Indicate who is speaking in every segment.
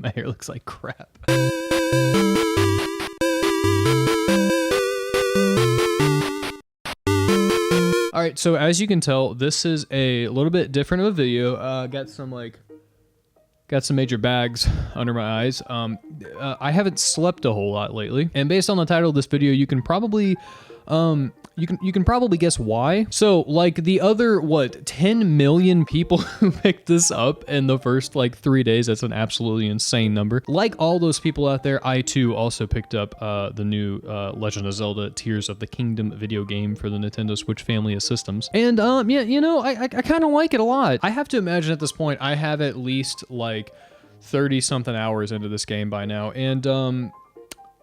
Speaker 1: My hair looks like crap. All right, so as you can tell, this is a little bit different of a video. Got some major bags under my eyes. I haven't slept a whole lot lately, and based on the title of this video, you can probably you can probably guess why. So like the other 10 million people who picked this up in the first like 3 days, that's an absolutely insane number. Like all those people out there, I too also picked up the new Legend of Zelda Tears of the Kingdom video game for the Nintendo Switch family of systems. And yeah, you know, I kind of like it a lot. I have to imagine at this point I have at least like 30 something hours into this game by now, and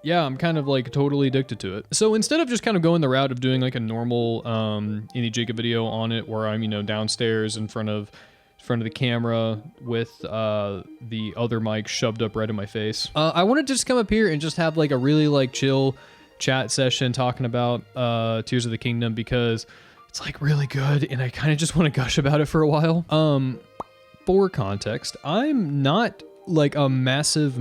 Speaker 1: yeah, I'm kind of like totally addicted to it. So instead of just kind of going the route of doing like a normal Indie Jacob video on it, where I'm, you know, downstairs in front of the camera with the other mic shoved up right in my face, I wanted to just come up here and just have like a really like chill chat session talking about Tears of the Kingdom, because it's like really good and I kind of just want to gush about it for a while. For context, I'm not like a massive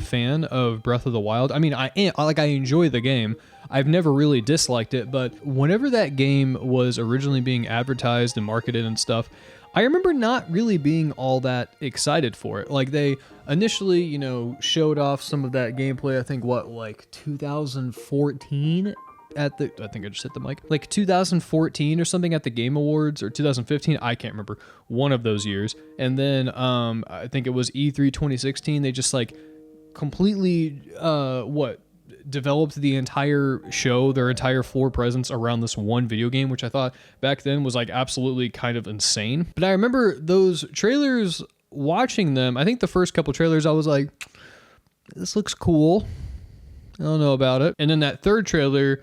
Speaker 1: fan of Breath of the Wild. I mean, I enjoy the game. I've never really disliked it, but whenever that game was originally being advertised and marketed and stuff, I remember not really being all that excited for it. Like they initially, you know, showed off some of that gameplay, I think like 2014 at the, I think I just hit the mic, like 2014 or something at the Game Awards, or 2015, I can't remember, one of those years. And then I think it was E3 2016, they just like completely developed the entire show, their entire floor presence around this one video game, which I thought back then was like absolutely kind of insane. But I remember those trailers, watching them, I think the first couple trailers I was like, this looks cool, I don't know about it. And then that third trailer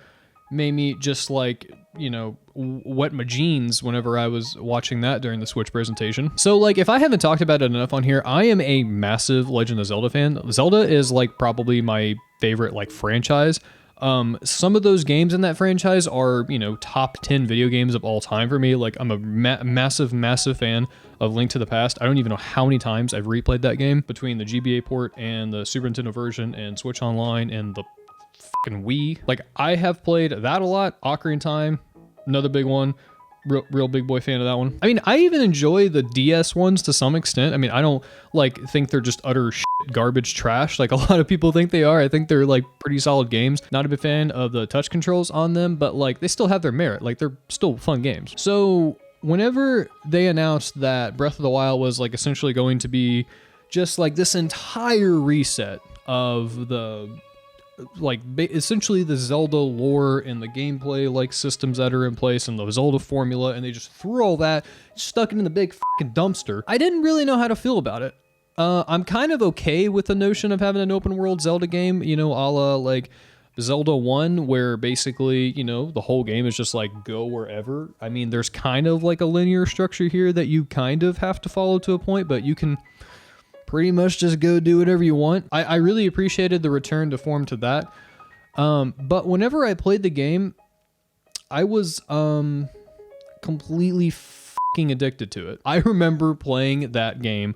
Speaker 1: made me just like, you know, wet my jeans whenever I was watching that during the Switch presentation. So like, if I haven't talked about it enough on here, I am a massive Legend of Zelda fan. Zelda is like probably my favorite like franchise. Some of those games in that franchise are, you know, top 10 video games of all time for me. Like I'm a massive fan of Link to the Past. I don't even know how many times I've replayed that game between the GBA port and the Super Nintendo version and Switch Online and the fucking Wii. Like I have played that a lot. Ocarina of Time, another big one. Real big boy fan of that one. I mean, I even enjoy the DS ones to some extent. I mean, I don't like think they're just utter shit, garbage trash like a lot of people think they are. I think they're like pretty solid games. Not a big fan of the touch controls on them, but like they still have their merit. Like they're still fun games. So whenever they announced that Breath of the Wild was like essentially going to be just like this entire reset of the like essentially the Zelda lore and the gameplay like systems that are in place and the Zelda formula, and they just threw all that, stuck it in the big fucking dumpster, I didn't really know how to feel about it. I'm kind of okay with the notion of having an open world Zelda game, you know, a la like Zelda 1, where basically, you know, the whole game is just like go wherever. I mean, there's kind of like a linear structure here that you kind of have to follow to a point, but you can pretty much just go do whatever you want. I really appreciated the return to form to that. But whenever I played the game, I was completely fucking addicted to it. I remember playing that game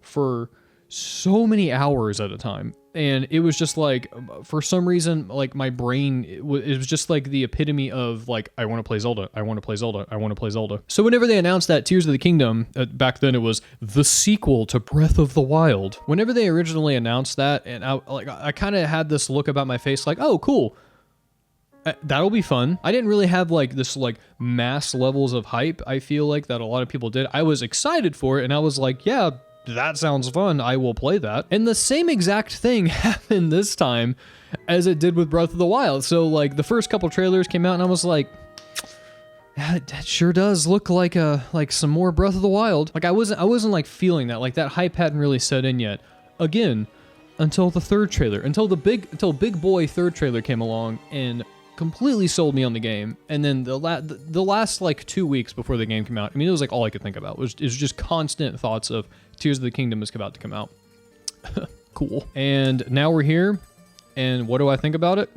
Speaker 1: for so many hours at a time. And it was just like, for some reason, like my brain, it was just like the epitome of like, I want to play Zelda, I want to play Zelda, I want to play Zelda. So whenever they announced that Tears of the Kingdom, back then it was the sequel to Breath of the Wild. Whenever they originally announced that, and I kind of had this look about my face like, oh, cool. That'll be fun. I didn't really have like this like mass levels of hype, I feel like, that a lot of people did. I was excited for it, and I was like, yeah, that sounds fun, I will play that. And the same exact thing happened this time as it did with Breath of the Wild. So like the first couple trailers came out and I was like, yeah, that sure does look like some more Breath of the Wild. Like I wasn't like feeling that. Like that hype hadn't really set in yet. Again, until the third trailer, until Big Boy third trailer came along and completely sold me on the game. And then the last like 2 weeks before the game came out, I mean, it was like all I could think about. It was just constant thoughts of Tears of the Kingdom is about to come out. Cool. And now we're here, and what do I think about it?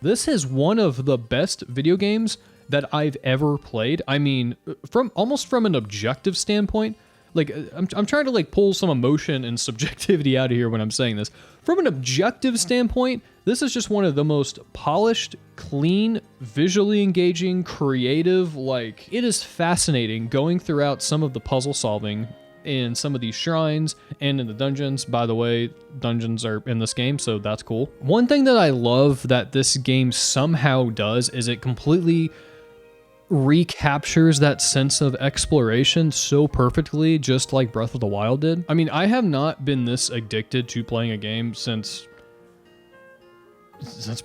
Speaker 1: This is one of the best video games that I've ever played. I mean, from an objective standpoint, like, I'm trying to like pull some emotion and subjectivity out of here when I'm saying this. From an objective standpoint, this is just one of the most polished, clean, visually engaging, creative, like, it is fascinating going throughout some of the puzzle solving in some of these shrines and in the dungeons. By the way, dungeons are in this game, so that's cool. One thing that I love that this game somehow does is it completely recaptures that sense of exploration so perfectly, just like Breath of the Wild did. I mean, I have not been this addicted to playing a game since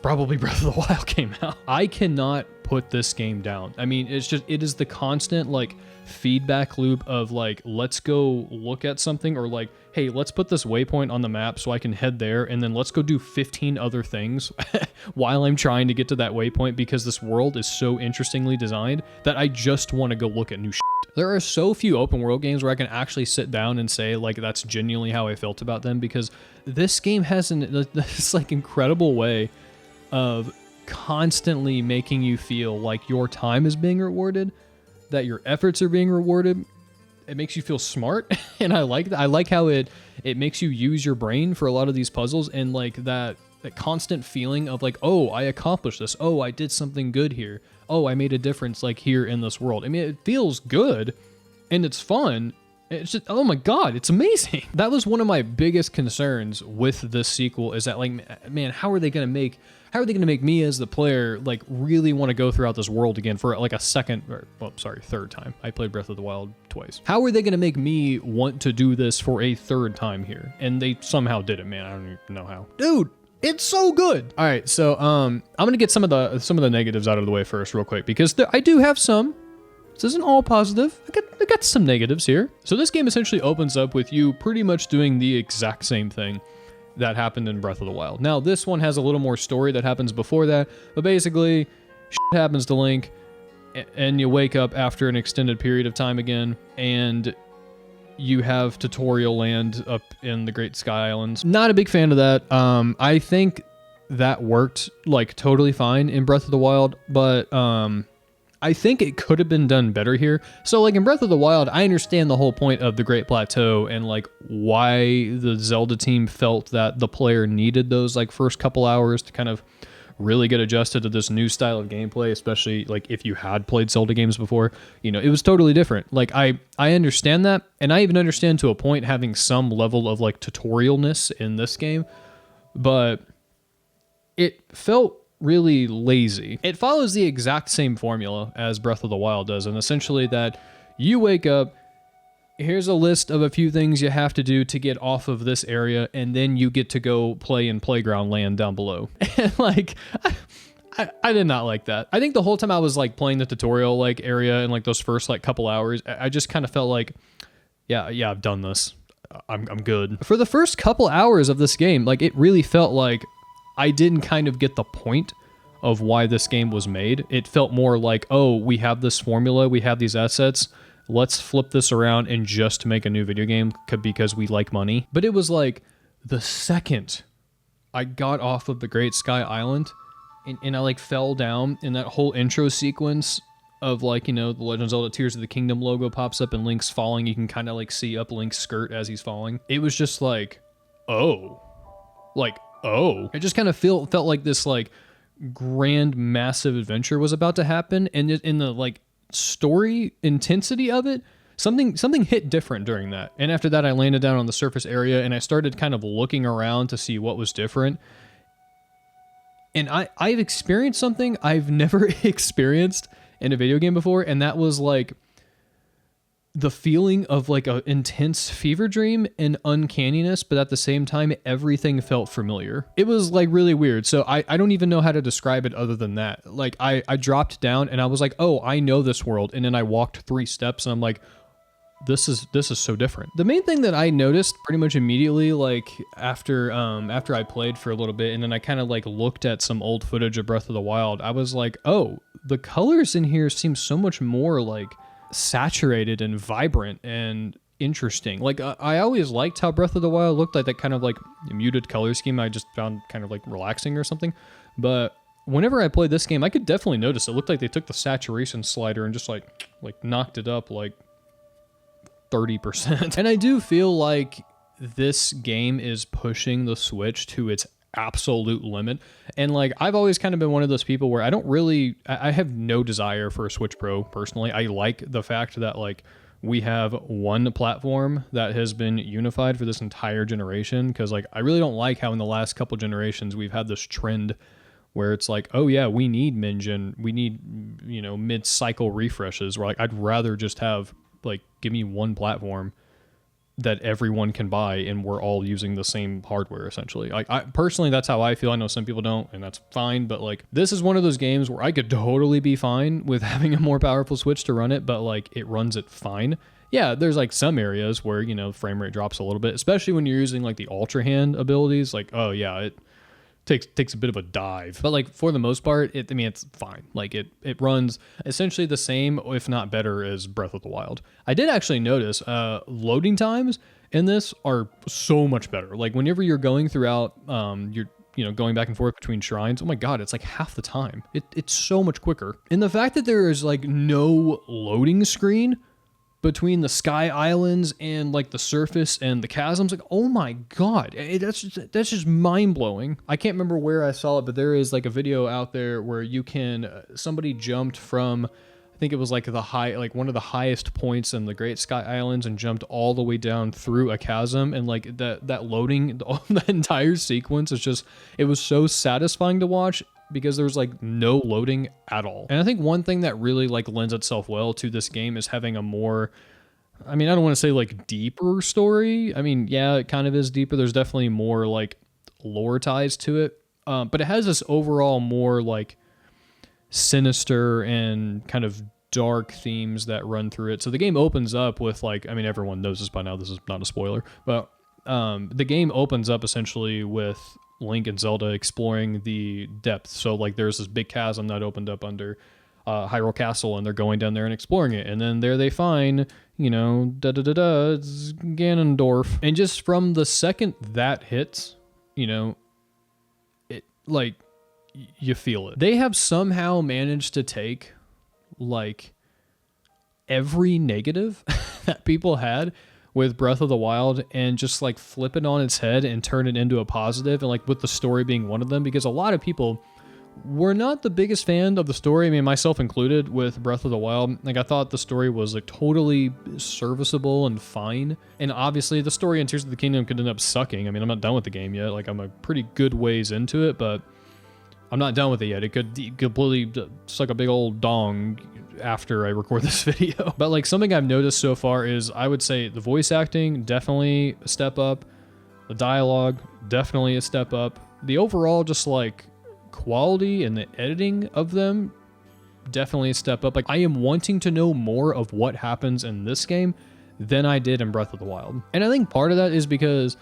Speaker 1: probably Breath of the Wild came out. I cannot put this game down. I mean, it is the constant like feedback loop of like, let's go look at something, or like, hey, let's put this waypoint on the map so I can head there, and then let's go do 15 other things while I'm trying to get to that waypoint, because this world is so interestingly designed that I just want to go look at new shit. There are so few open world games where I can actually sit down and say like that's genuinely how I felt about them, because this game has this like incredible way of constantly making you feel like your time is being rewarded, that your efforts are being rewarded. It makes you feel smart, and I like that. I like how it makes you use your brain for a lot of these puzzles, and like that constant feeling of like, oh, I accomplished this. Oh, I did something good here. Oh, I made a difference like here in this world. I mean, it feels good and it's fun. It's just, oh my God, it's amazing. That was one of my biggest concerns with this sequel, is that like, man, how are they going to make me as the player like really want to go throughout this world again for like a third time. I played Breath of the Wild twice. How are they going to make me want to do this for a third time here? And they somehow did it, man. I don't even know how. Dude, it's so good. All right, so I'm gonna get some of the negatives out of the way first, real quick, because I do have some. This isn't all positive. I got some negatives here. So this game essentially opens up with you pretty much doing the exact same thing that happened in Breath of the Wild. Now, this one has a little more story that happens before that, but basically, shit happens to Link, and you wake up after an extended period of time again, and you have tutorial land up in the Great Sky Islands. Not a big fan of that. I think that worked like totally fine in Breath of the Wild, but I think it could have been done better here. So like in Breath of the Wild, I understand the whole point of the Great Plateau and like why the Zelda team felt that the player needed those like first couple hours to kind of really get adjusted to this new style of gameplay, especially like if you had played Zelda games before. You know, it was totally different. Like I understand that, and I even understand to a point having some level of like tutorialness in this game, but it felt really lazy. It follows the exact same formula as Breath of the Wild does, and essentially that you wake up, here's a list of a few things you have to do to get off of this area, and then you get to go play in playground land down below. And like, I did not like that. I think the whole time I was like playing the tutorial like area in like those first like couple hours, I just kind of felt like, yeah, I've done this. I'm good. For the first couple hours of this game, like it really felt like I didn't kind of get the point of why this game was made. It felt more like, oh, we have this formula, we have these assets, let's flip this around and just make a new video game because we like money. But it was like the second I got off of the Great Sky Island and I like fell down, in that whole intro sequence of like, you know, the Legend of Zelda Tears of the Kingdom logo pops up and Link's falling. You can kind of like see up Link's skirt as he's falling. It was just like, oh. It just kind of felt like this like grand massive adventure was about to happen, and in the like story intensity of it, something hit different during that. And after that, I landed down on the surface area and I started kind of looking around to see what was different. And I've experienced something I've never experienced in a video game before, and that was like the feeling of like an intense fever dream and uncanniness, but at the same time, everything felt familiar. It was like really weird. So I don't even know how to describe it other than that. Like I dropped down and I was like, oh, I know this world. And then I walked 3 steps and I'm like, this is so different. The main thing that I noticed pretty much immediately, like after I played for a little bit and then I kind of like looked at some old footage of Breath of the Wild, I was like, oh, the colors in here seem so much more like saturated and vibrant and interesting. Like I always liked how Breath of the Wild looked, like that kind of like muted color scheme I just found kind of like relaxing or something. But whenever I played this game, I could definitely notice it looked like they took the saturation slider and just like knocked it up like 30%. And I do feel like this game is pushing the Switch to its absolute limit. And like, I've always kind of been one of those people where I have no desire for a Switch Pro personally. I like the fact that like we have one platform that has been unified for this entire generation, because like I really don't like how in the last couple generations we've had this trend where it's like, oh yeah, we need mid-cycle refreshes, where like I'd rather just have like, give me one platform that everyone can buy and we're all using the same hardware essentially. Like, I personally, that's how I feel. I know some people don't, and that's fine, but like this is one of those games where I could totally be fine with having a more powerful Switch to run it, but like it runs it fine. Yeah, there's like some areas where, frame rate drops a little bit, especially when you're using like the Ultra Hand abilities. Like, oh yeah, it takes a bit of a dive, but like for the most part, it's fine. Like it runs essentially the same, if not better, as Breath of the Wild. I did actually notice loading times in this are so much better. Like whenever you're going throughout, you're going back and forth between shrines, oh my god, it's like half the time. It's so much quicker. And the fact that there is like no loading screen between the sky islands and like the surface and the chasms, like, oh my god, that's just mind-blowing. I can't remember where I saw it, but there is like a video out there where you can somebody jumped from, I think it was like one of the highest points in the Great Sky Islands, and jumped all the way down through a chasm, and like that loading, the entire sequence it was so satisfying to watch, because there's like no loading at all. And I think one thing that really like lends itself well to this game is having a more, I don't want to say like deeper story. Yeah, it kind of is deeper. There's definitely more like lore ties to it. But it has this overall more like sinister and kind of dark themes that run through it. So the game opens up with like, everyone knows this by now, this is not a spoiler, but the game opens up essentially with Link and Zelda exploring the depths. So like there's this big chasm that opened up under Hyrule Castle, and they're going down there and exploring it. And then there they find, it's Ganondorf. And just from the second that hits, it like you feel it. They have somehow managed to take like every negative that people had with Breath of the Wild and just like flip it on its head and turn it into a positive, and like with the story being one of them, because a lot of people were not the biggest fan of the story, myself included, with Breath of the Wild. Like I thought the story was like totally serviceable and fine, and obviously the story in Tears of the Kingdom could end up sucking. I'm not done with the game yet. Like I'm a pretty good ways into it, but I'm not done with it yet. It could completely suck a big old dong after I record this video. But like something I've noticed so far is, I would say the voice acting, definitely a step up. The dialogue, definitely a step up. The overall just like quality and the editing of them, definitely a step up. Like I am wanting to know more of what happens in this game than I did in Breath of the Wild. And I think part of that is because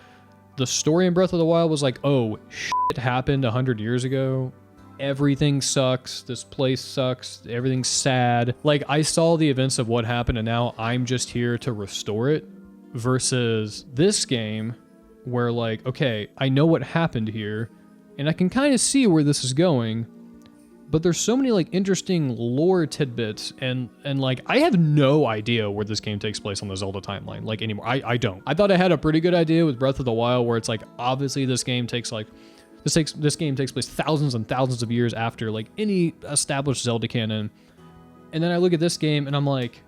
Speaker 1: the story in Breath of the Wild was like, oh, shit happened 100 years ago. Everything sucks. This place sucks. Everything's sad. Like I saw the events of what happened, and now I'm just here to restore it. Versus this game where like, okay, I know what happened here and I can kind of see where this is going, but there's so many like interesting lore tidbits, and like I have no idea where this game takes place on the Zelda timeline like anymore. I don't. I thought I had a pretty good idea with Breath of the Wild, where it's like obviously this game takes place thousands and thousands of years after like any established Zelda canon. And then I look at this game and I'm like,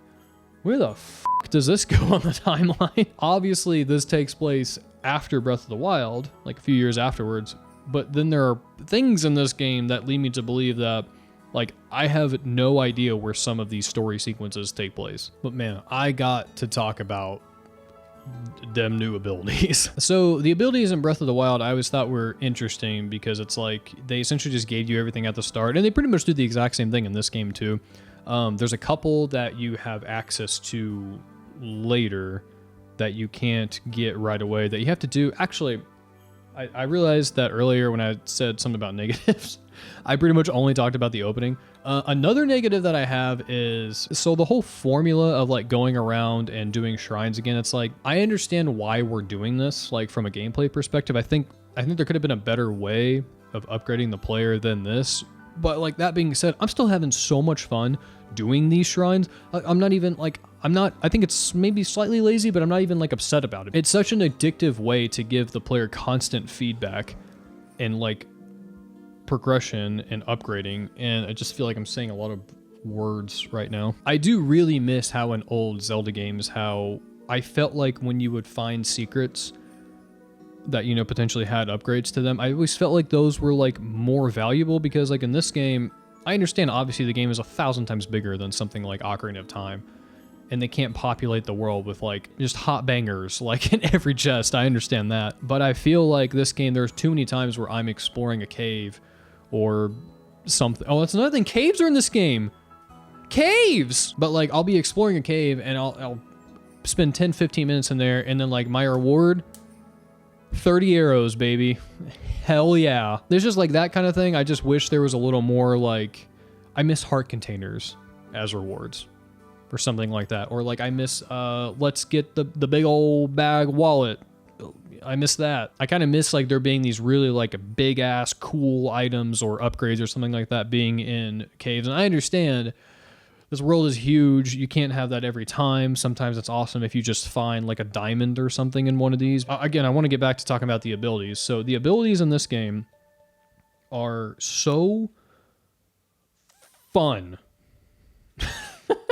Speaker 1: where the fuck does this go on the timeline? Obviously this takes place after Breath of the Wild, like a few years afterwards. But then there are things in this game that lead me to believe that like I have no idea where some of these story sequences take place. But man, I got to talk about them new abilities. So the abilities in Breath of the Wild I always thought were interesting, because it's like they essentially just gave you everything at the start, and they pretty much do the exact same thing in this game too. There's a couple that you have access to later that you can't get right away, that you have to do. Actually, I realized that earlier when I said something about negatives, I pretty much only talked about the opening. Another negative that I have is, so the whole formula of like going around and doing shrines again, it's like, I understand why we're doing this, like from a gameplay perspective. I think there could have been a better way of upgrading the player than this, But like that being said, I'm still having so much fun doing these shrines. I'm not even like, I think it's maybe slightly lazy, but I'm not even like upset about it. It's such an addictive way to give the player constant feedback and like progression and upgrading. And I just feel like I'm saying a lot of words right now. I do really miss how in old Zelda games, how I felt like when you would find secrets that, you know, potentially had upgrades to them, I always felt like those were like more valuable, because like in this game, I understand obviously the game is 1,000 times bigger than something like Ocarina of Time, and they can't populate the world with like just hot bangers like in every chest. I understand that, but I feel like this game, there's too many times where I'm exploring a cave or something. Oh, that's another thing. Caves are in this game. Caves! But like I'll be exploring a cave and I'll spend 10-15 minutes in there, and then like my reward, 30 arrows, baby. Hell yeah. There's just like that kind of thing. I just wish there was a little more like, I miss heart containers as rewards or something like that. Or like I miss, let's get the big old bag wallet. I miss that. I kind of miss like there being these really like big ass cool items or upgrades or something like that being in caves. And I understand this world is huge. You can't have that every time. Sometimes it's awesome if you just find like a diamond or something in one of these. Again, I want to get back to talking about the abilities. So the abilities in this game are so fun.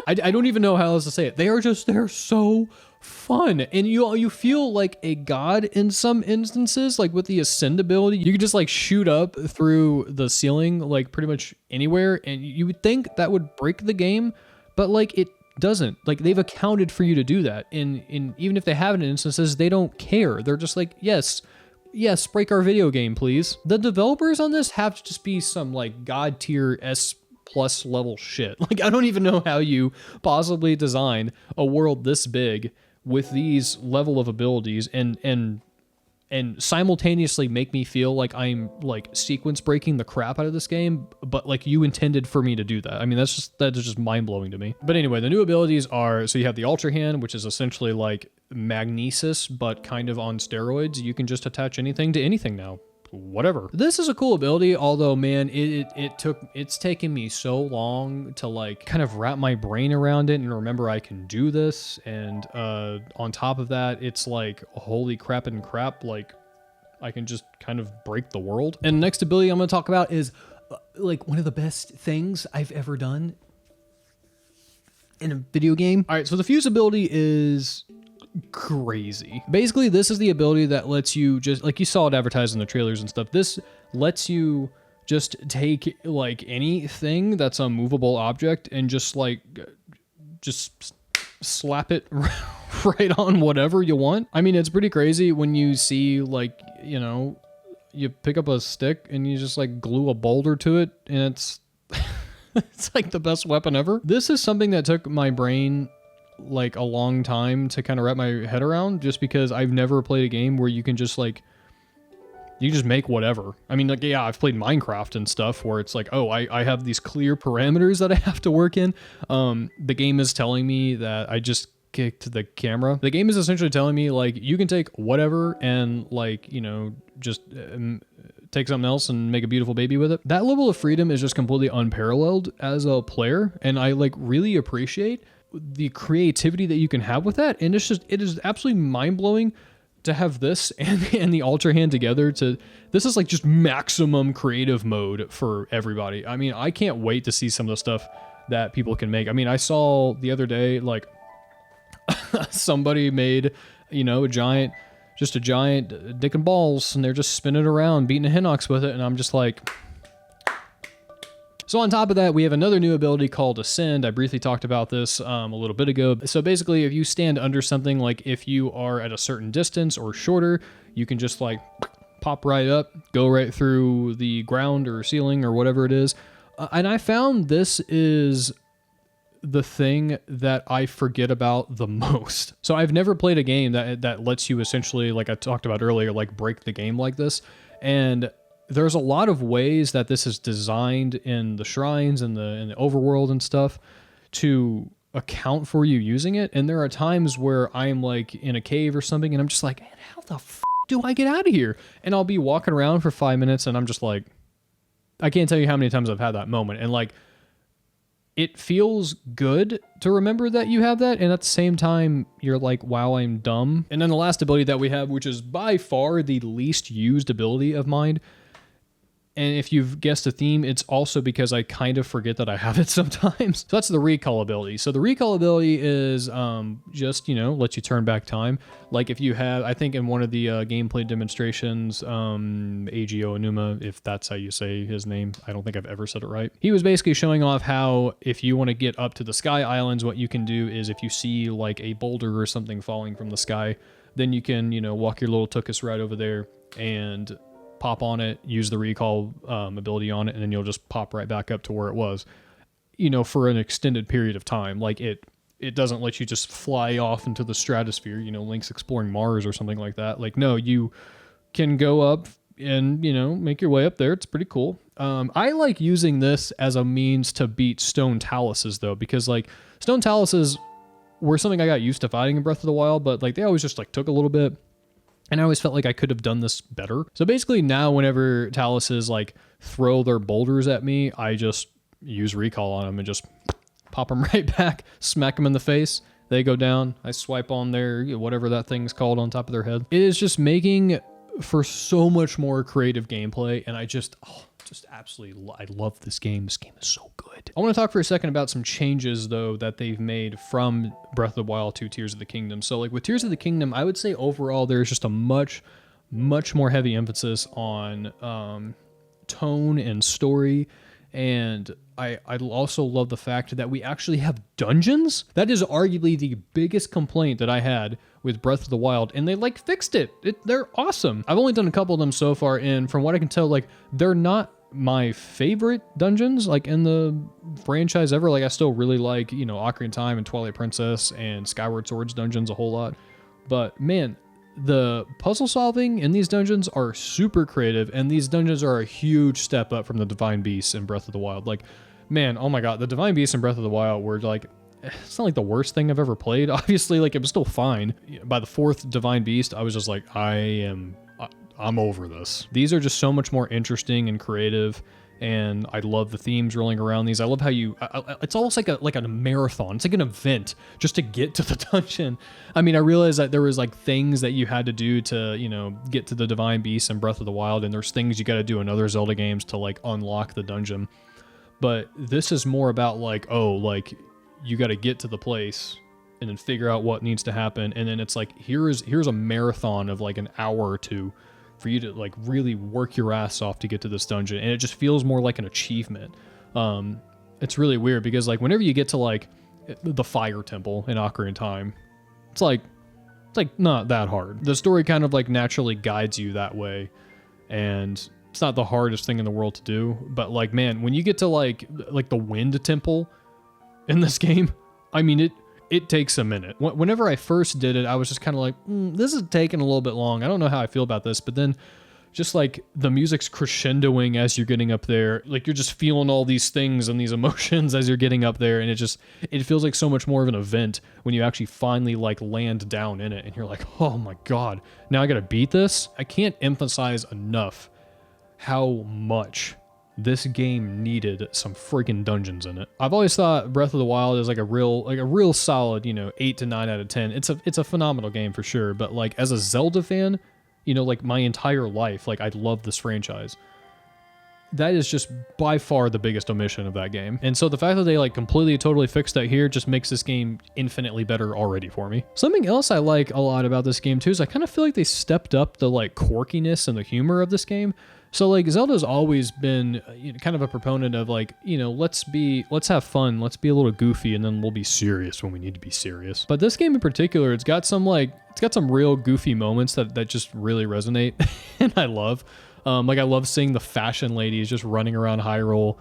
Speaker 1: I don't even know how else to say it. They're so fun. And you feel like a god in some instances, like with the ascend ability. You can just like shoot up through the ceiling, like pretty much anywhere. And you would think that would break the game, but like it doesn't. Like they've accounted for you to do that. And even if they haven't in instances, they don't care. They're just like, yes, break our video game, please. The developers on this have to just be some like god tier S+ level shit. Like I don't even know how you possibly design a world this big with these level of abilities and simultaneously make me feel like I'm like sequence breaking the crap out of this game, but like you intended for me to do that. I mean, that is just mind blowing to me. But anyway, the new abilities are, so you have the Ultra Hand, which is essentially like magnesis, but kind of on steroids. You can just attach anything to anything now. Whatever. This is a cool ability, although man, it's taken me so long to like kind of wrap my brain around it and remember I can do this. And on top of that, it's like holy crap and crap, like I can just kind of break the world. And the next ability I'm going to talk about is like one of the best things I've ever done in a video game. All right, so the fuse ability is crazy. Basically, this is the ability that lets you just, like you saw it advertised in the trailers and stuff, this lets you just take like anything that's a movable object and just like just slap it right on whatever you want. I mean, it's pretty crazy when you see like, you know, you pick up a stick and you just like glue a boulder to it, and it's it's like the best weapon ever. This is something that took my brain like a long time to kind of wrap my head around, just because I've never played a game where you can just like, you just make whatever. I mean, like, yeah, I've played Minecraft and stuff where it's like, oh, I have these clear parameters that I have to work in. The game is telling me that I just kicked the camera. The game is essentially telling me like, you can take whatever and like, you know, just take something else and make a beautiful baby with it. That level of freedom is just completely unparalleled as a player. And I like really appreciate the creativity that you can have with that. And it is absolutely mind-blowing to have this and the Ultra Hand together. This is like just maximum creative mode for everybody. I mean, I can't wait to see some of the stuff that people can make. I mean, I saw the other day, like somebody made, you know, a giant dick and balls, and they're just spinning around, beating a Hinox with it. And I'm just like, so on top of that, we have another new ability called Ascend. I briefly talked about this a little bit ago. So basically, if you stand under something, like if you are at a certain distance or shorter, you can just like pop right up, go right through the ground or ceiling or whatever it is. And I found this is the thing that I forget about the most. So I've never played a game that lets you essentially, like I talked about earlier, like break the game like this. And there's a lot of ways that this is designed in the shrines and in the overworld and stuff to account for you using it. And there are times where I'm like in a cave or something and I'm just like, how the f do I get out of here? And I'll be walking around for 5 minutes and I'm just like, I can't tell you how many times I've had that moment. And like, it feels good to remember that you have that. And at the same time, you're like, wow, I'm dumb. And then the last ability that we have, which is by far the least used ability of mine. And if you've guessed a theme, it's also because I kind of forget that I have it sometimes. So that's the recall ability. So the recall ability is just, lets you turn back time. Like if you have, I think in one of the gameplay demonstrations, Agio Onuma, if that's how you say his name, I don't think I've ever said it right. He was basically showing off how if you want to get up to the Sky Islands, what you can do is if you see like a boulder or something falling from the sky, then you can, walk your little Tuchus right over there and pop on it, use the recall ability on it, and then you'll just pop right back up to where it was, for an extended period of time. Like it doesn't let you just fly off into the stratosphere, Link's exploring Mars or something like that. Like, no, you can go up and, make your way up there. It's pretty cool. I like using this as a means to beat stone taluses though, because like stone taluses were something I got used to fighting in Breath of the Wild, but like they always just like took a little bit. And I always felt like I could have done this better. So basically now whenever taluses like throw their boulders at me, I just use recall on them and just pop them right back, smack them in the face. They go down. I swipe on their, whatever that thing's called on top of their head. It is just making for so much more creative gameplay. And I just absolutely, I love this game. This game is so good. I want to talk for a second about some changes though that they've made from Breath of the Wild to Tears of the Kingdom. So like with Tears of the Kingdom, I would say overall there's just a much more heavy emphasis on tone and story. And I also love the fact that we actually have dungeons. That is arguably the biggest complaint that I had with Breath of the Wild, and they like fixed it. They're awesome. I've only done a couple of them so far, and from what I can tell, like they're not my favorite dungeons like in the franchise ever. Like I still really like, Ocarina of Time and Twilight Princess and Skyward Sword's dungeons a whole lot. But man, the puzzle solving in these dungeons are super creative, and these dungeons are a huge step up from the Divine Beasts in Breath of the Wild. Like, man, oh my god, the Divine Beasts in Breath of the Wild were like, it's not like the worst thing I've ever played. Obviously, like it was still fine. By the fourth Divine Beast, I was just like, I'm over this. These are just so much more interesting and creative, and I love the themes rolling around these. I love how it's almost like a marathon. It's like an event just to get to the dungeon. I mean, I realized that there was like things that you had to do to, get to the Divine Beasts in Breath of the Wild, and there's things you got to do in other Zelda games to like unlock the dungeon. But this is more about like, you got to get to the place and then figure out what needs to happen. And then it's like, here's a marathon of like an hour or two for you to like really work your ass off to get to this dungeon. And it just feels more like an achievement. It's really weird because like whenever you get to like the Fire Temple in Ocarina of Time, it's like not that hard. The story kind of like naturally guides you that way. And it's not the hardest thing in the world to do. But like, man, when you get to like the Wind Temple in this game, I mean, it takes a minute. Whenever I first did it, I was just kind of like, this is taking a little bit long. I don't know how I feel about this. But then just like the music's crescendoing as you're getting up there, like you're just feeling all these things and these emotions as you're getting up there. And it feels like so much more of an event when you actually finally like land down in it. And you're like, oh my God, now I got to beat this. I can't emphasize enough how much this game needed some freaking dungeons in it. I've always thought Breath of the Wild is like a real solid, 8 to 9 out of 10. It's a phenomenal game for sure. But like as a Zelda fan, like my entire life, like I love this franchise. That is just by far the biggest omission of that game. And so the fact that they like completely, totally fixed that here just makes this game infinitely better already for me. Something else I like a lot about this game too is I kind of feel like they stepped up the like quirkiness and the humor of this game. So like Zelda's always been kind of a proponent of like, let's have fun, let's be a little goofy, and then we'll be serious when we need to be serious. But this game in particular, it's got some real goofy moments that just really resonate and I love. Like I love seeing the fashion ladies just running around Hyrule,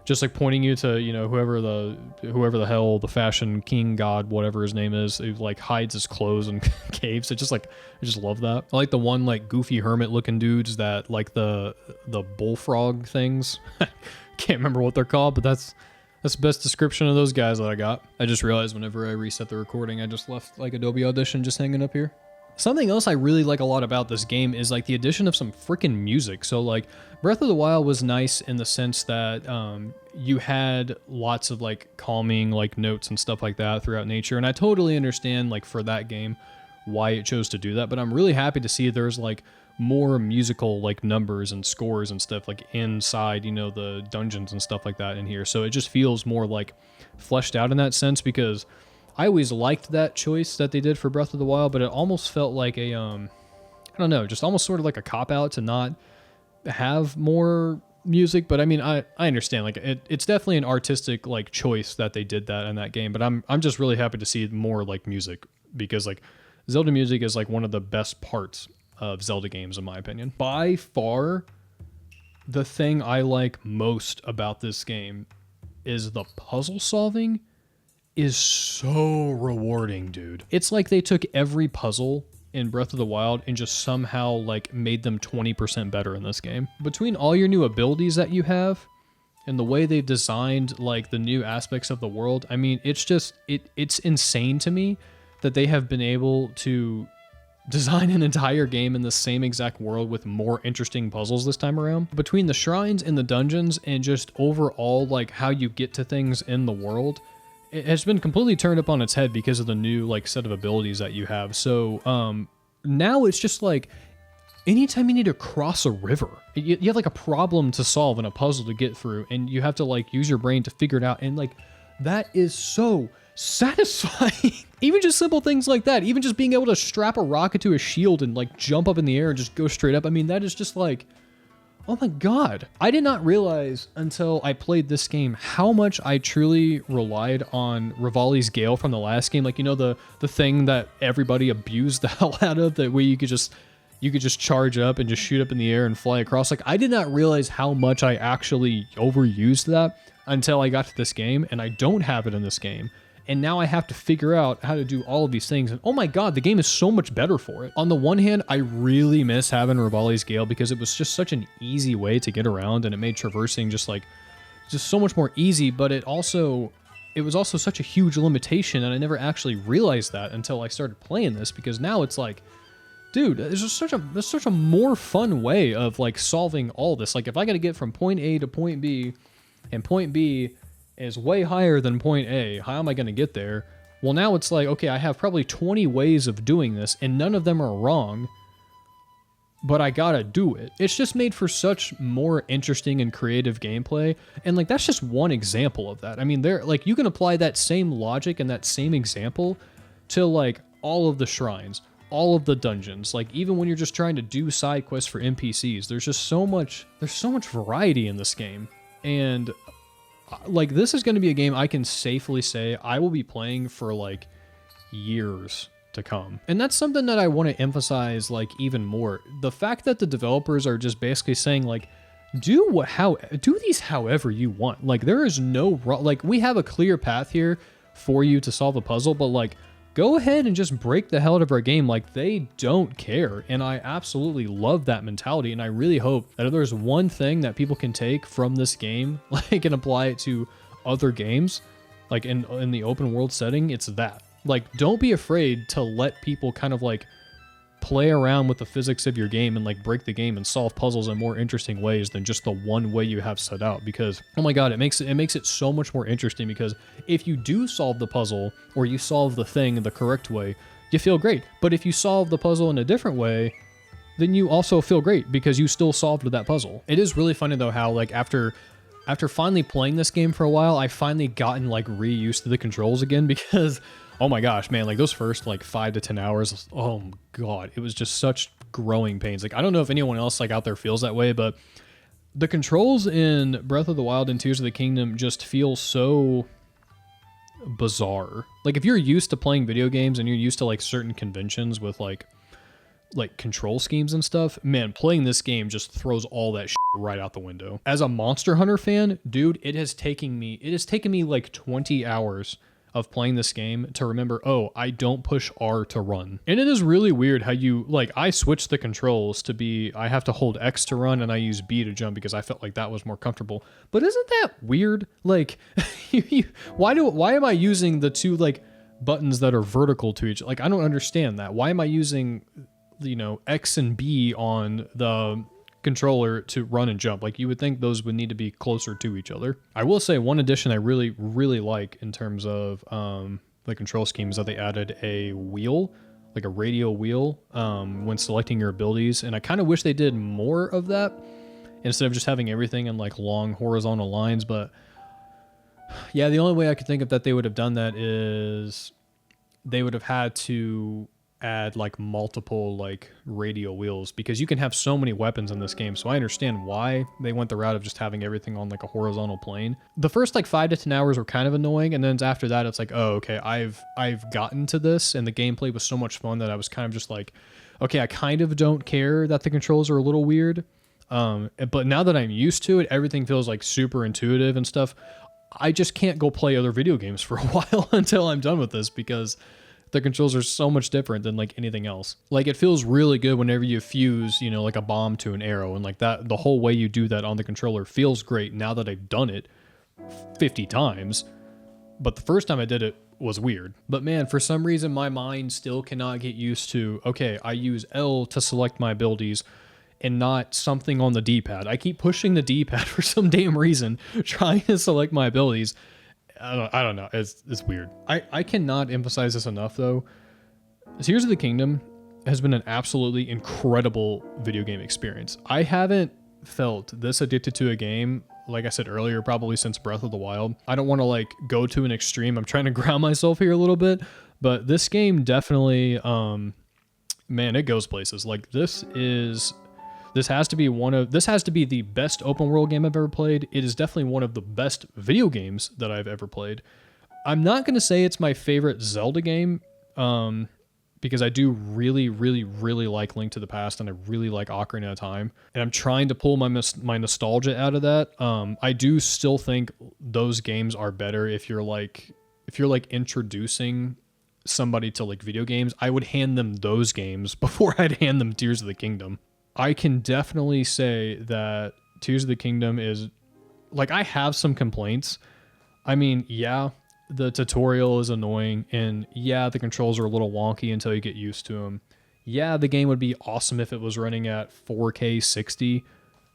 Speaker 1: just like pointing you to, whoever the hell the fashion king god, whatever his name is, who like hides his clothes in caves. I just love that. I like the one like goofy hermit looking dudes that like the bullfrog things. Can't remember what they're called, but that's the best description of those guys that I got. I just realized whenever I reset the recording, I just left like Adobe Audition just hanging up here. Something else I really like a lot about this game is like the addition of some freaking music. So like Breath of the Wild was nice in the sense that you had lots of like calming like notes and stuff like that throughout nature. And I totally understand like for that game why it chose to do that. But I'm really happy to see there's like more musical like numbers and scores and stuff like inside, you know, the dungeons and stuff like that in here. So it just feels more like fleshed out in that sense, because I always liked that choice that they did for Breath of the Wild, but it almost felt like a, I don't know, just almost sort of like a cop-out to not have more music. But I mean, I understand, like, it's definitely an artistic, like, choice that they did that in that game, but I'm just really happy to see more, like, music, because, like, Zelda music is, like, one of the best parts of Zelda games, in my opinion. By far, the thing I like most about this game is the puzzle solving is so rewarding, dude. It's like they took every puzzle in Breath of the Wild and just somehow like made them 20% better in this game. Between all your new abilities that you have and the way they've designed like the new aspects of the world, I mean, it's just, it's insane to me that they have been able to design an entire game in the same exact world with more interesting puzzles this time around. Between the shrines and the dungeons and just overall like how you get to things in the world, it has been completely turned up on its head because of the new like set of abilities that you have. So now it's just like anytime you need to cross a river, you have like a problem to solve and a puzzle to get through, and you have to like use your brain to figure it out, and like that is so satisfying. Even just simple things like that, even just being able to strap a rocket to a shield and like jump up in the air and just go straight up, I mean, that is just like, oh my god. I did not realize until I played this game how much I truly relied on Rivali's Gale from the last game. Like, you know, the thing that everybody abused the hell out of, that way you could just charge up and just shoot up in the air and fly across. Like, I did not realize how much I actually overused that until I got to this game, and I don't have it in this game. And now I have to figure out how to do all of these things. And oh my god, the game is so much better for it. On the one hand, I really miss having Rivali's Gale because it was just such an easy way to get around, and it made traversing just so much more easy. But it was also such a huge limitation, and I never actually realized that until I started playing this, because now it's like, dude, there's such a more fun way of like solving all this. Like, if I got to get from point A to point B, and point B is way higher than point A, how am I going to get there? Well, now it's like, okay, I have probably 20 ways of doing this, and none of them are wrong, but I gotta do it. It's just made for such more interesting and creative gameplay, and like that's just one example of that. I mean, like you can apply that same logic and that same example to like all of the shrines, all of the dungeons, like even when you're just trying to do side quests for NPCs. There's so much variety in this game, and like this is going to be a game I can safely say I will be playing for like years to come. And that's something that I want to emphasize like even more. The fact that the developers are just basically saying like, do these however you want. Like there is no, like we have a clear path here for you to solve a puzzle, but like go ahead and just break the hell out of our game. Like they don't care. And I absolutely love that mentality. And I really hope that if there's one thing that people can take from this game, like and apply it to other games, like in the open world setting, it's that. Like, don't be afraid to let people kind of like play around with the physics of your game and like break the game and solve puzzles in more interesting ways than just the one way you have set out. Because oh my god, it makes it so much more interesting, because if you do solve the puzzle or you solve the thing the correct way, you feel great. But if you solve the puzzle in a different way, then you also feel great because you still solved that puzzle. It is really funny though how like after finally playing this game for a while, I finally gotten like reused to the controls again, because oh my gosh, man, like those first like 5 to 10 hours, oh my god, it was just such growing pains. Like I don't know if anyone else like out there feels that way, but the controls in Breath of the Wild and Tears of the Kingdom just feel so bizarre. Like if you're used to playing video games and you're used to like certain conventions with like control schemes and stuff, man, playing this game just throws all that shit right out the window. As a Monster Hunter fan, dude, it has taken me like 20 hours of playing this game to remember, oh, I don't push R to run. And it is really weird how you, like, I switched the controls to be, I have to hold X to run and I use B to jump because I felt like that was more comfortable. But isn't that weird? Like, why am I using the two, like, buttons that are vertical to each. Like, I don't understand that. Why am I using, you know, X and B on the controller to run and jump? Like, you would think those would need to be closer to each other. I will say one addition I really, really like in terms of the control scheme is that they added a wheel, like a radio wheel, when selecting your abilities. And I kind of wish they did more of that instead of just having everything in like long horizontal lines. But yeah, the only way I could think of that they would have done that is they would have had to add like multiple like radio wheels, because you can have so many weapons in this game. So I understand why they went the route of just having everything on like a horizontal plane. The first like 5 to 10 hours were kind of annoying, and then after that it's like, oh, okay, I've gotten to this, and the gameplay was so much fun that I was kind of just like, okay, I kind of don't care that the controls are a little weird. But now that I'm used to it, everything feels like super intuitive and stuff. I just can't go play other video games for a while until I'm done with this, because the controls are so much different than like anything else. Like, it feels really good whenever you fuse, you know, like a bomb to an arrow, and like that, the whole way you do that on the controller feels great now that I've done it 50 times. But the first time I did it was weird. But man, for some reason my mind still cannot get used to, okay, I use L to select my abilities and not something on the D-pad. I keep pushing the D-pad for some damn reason, trying to select my abilities. I don't know. It's weird. I cannot emphasize this enough, though. Tears of the Kingdom has been an absolutely incredible video game experience. I haven't felt this addicted to a game, like I said earlier, probably since Breath of the Wild. I don't want to like go to an extreme. I'm trying to ground myself here a little bit, but this game definitely, man, it goes places. Like, this has to be the best open world game I've ever played. It is definitely one of the best video games that I've ever played. I'm not going to say it's my favorite Zelda game, because I do really, really, really like Link to the Past, and I really like Ocarina of Time. And I'm trying to pull my nostalgia out of that. I do still think those games are better if you're like introducing somebody to like video games. I would hand them those games before I'd hand them Tears of the Kingdom. I can definitely say that Tears of the Kingdom is, like, I have some complaints. I mean, yeah, the tutorial is annoying, and yeah, the controls are a little wonky until you get used to them. Yeah, the game would be awesome if it was running at 4K 60,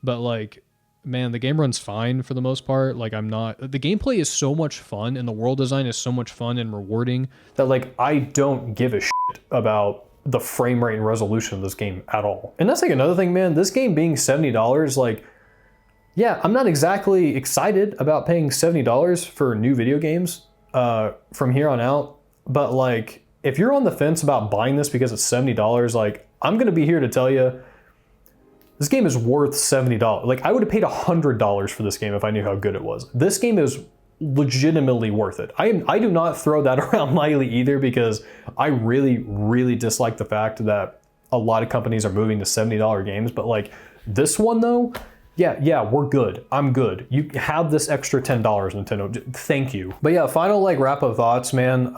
Speaker 1: but like, man, the game runs fine for the most part. Like, the gameplay is so much fun, and the world design is so much fun and rewarding that like, I don't give a shit about the frame rate and resolution of this game at all. And that's like another thing, man. This game being $70, like, yeah, I'm not exactly excited about paying $70 for new video games from here on out. But like, if you're on the fence about buying this because it's $70, like, I'm gonna be here to tell you, this game is worth $70. Like, I would have paid $100 for this game if I knew how good it was. This game is legitimately worth it. I do not throw that around lightly either, because I really, really dislike the fact that a lot of companies are moving to $70 games. But like, this one though, yeah, we're good. I'm good. You have this extra $10, Nintendo. Thank you. But yeah, final like wrap up thoughts, man.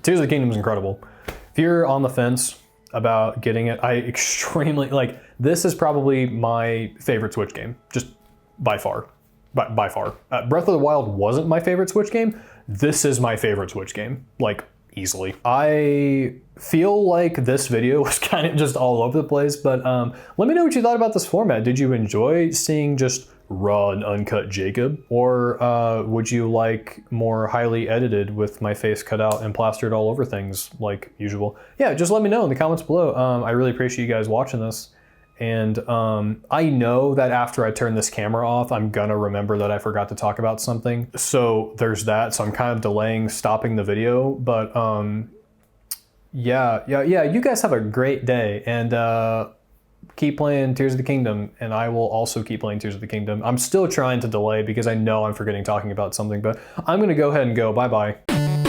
Speaker 1: Tears of the Kingdom is incredible. If you're on the fence about getting it, I extremely like, this is probably my favorite Switch game, just by far. By far. Breath of the Wild wasn't my favorite Switch game. This is my favorite Switch game, like, easily. I feel like this video was kind of just all over the place, but let me know what you thought about this format. Did you enjoy seeing just raw and uncut Jacob, or would you like more highly edited with my face cut out and plastered all over things like usual? Yeah, just let me know in the comments below. I really appreciate you guys watching this. And I know that after I turn this camera off, I'm gonna remember that I forgot to talk about something. So there's that. So I'm kind of delaying stopping the video. But yeah, you guys have a great day. And keep playing Tears of the Kingdom. And I will also keep playing Tears of the Kingdom. I'm still trying to delay because I know I'm forgetting talking about something. But I'm gonna go ahead and go. Bye-bye.